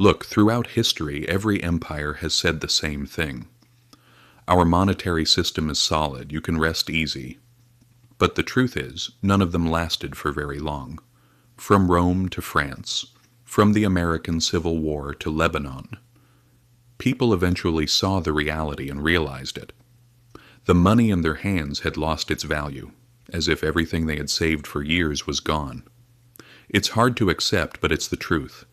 Look, throughout history, every empire has said the same thing. Our monetary system is solid, you can rest easy. But the truth is, none of them lasted for very long. From Rome to France, from the American Civil War to Lebanon, people eventually saw the reality and realized it. The money in their hands had lost its value, as if everything they had saved for years was gone. It's hard to accept, but it's the truth.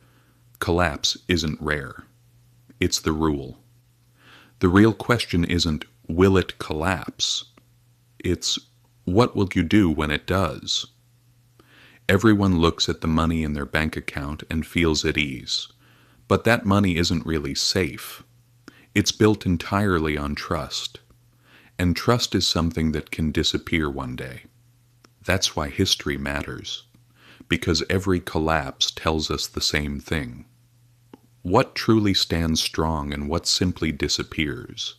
Collapse isn't rare. It's the rule. The real question isn't, will it collapse? It's, what will you do when it does? Everyone looks at the money in their bank account and feels at ease. But that money isn't really safe. It's built entirely on trust. And trust is something that can disappear one day. That's why history matters. Because every collapse tells us the same thing. What truly stands strong and what simply disappears?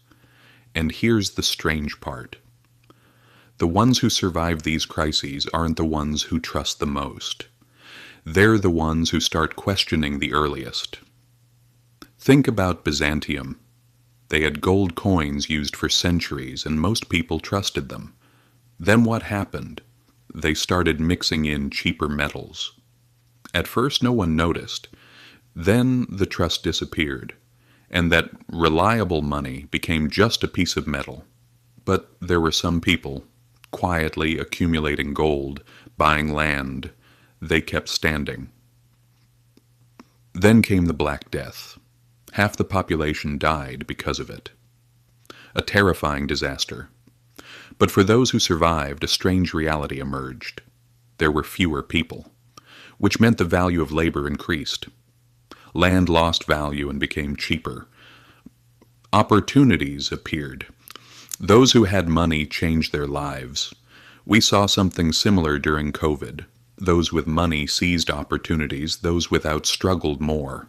And here's the strange part. The ones who survive these crises aren't the ones who trust the most. They're the ones who start questioning the earliest. Think about Byzantium. They had gold coins used for centuries and most people trusted them. Then what happened? They started mixing in cheaper metals. At first no one noticed. Then the trust disappeared, and that reliable money became just a piece of metal. But there were some people, quietly accumulating gold, buying land. They kept standing. Then came the Black Death. Half the population died because of it. A terrifying disaster. But for those who survived, a strange reality emerged. There were fewer people, which meant the value of labor increased. Land lost value and became cheaper. Opportunities appeared. Those who had money changed their lives. We saw something similar during COVID. Those with money seized opportunities, those without struggled more.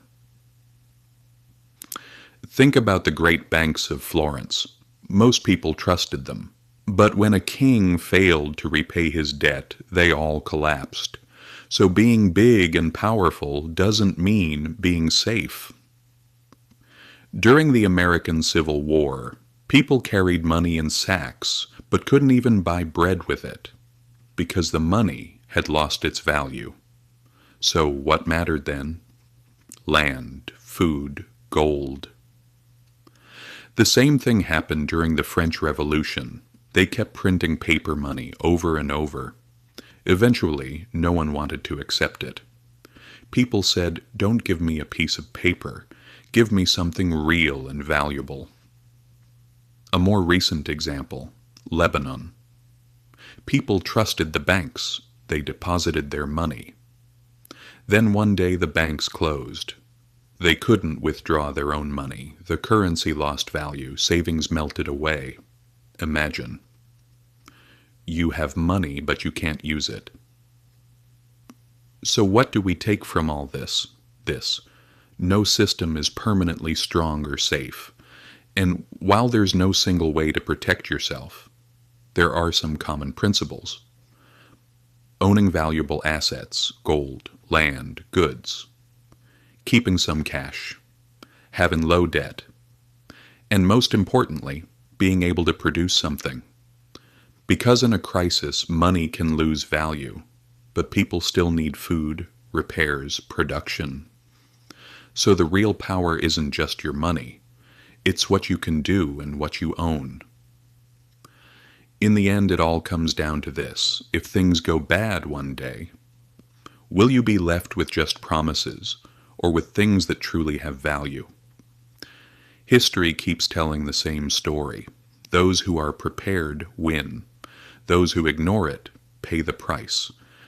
Think about the great banks of Florence. Most people trusted them. But when a king failed to repay his debt, they all collapsed. So being big and powerful doesn't mean being safe. During the American Civil War, people carried money in sacks, but couldn't even buy bread with it, because the money had lost its value. So what mattered then? Land, food, gold. The same thing happened during the French Revolution. They kept printing paper money over and over. Eventually, no one wanted to accept it. People said, "Don't give me a piece of paper. Give me something real and valuable." A more recent example, Lebanon. People trusted the banks. They deposited their money. Then one day the banks closed. They couldn't withdraw their own money. The currency lost value. Savings melted away. Imagine. You have money, but you can't use it. So what do we take from all this? No system is permanently strong or safe. And while there's no single way to protect yourself, there are some common principles. Owning valuable assets, gold, land, goods. Keeping some cash. Having low debt. And most importantly, being able to produce something. Because in a crisis, money can lose value, but people still need food, repairs, production. So the real power isn't just your money, it's what you can do and what you own. In the end, it all comes down to this. If things go bad one day, will you be left with just promises, or with things that truly have value? History keeps telling the same story. Those who are prepared win. Those who ignore it pay the price.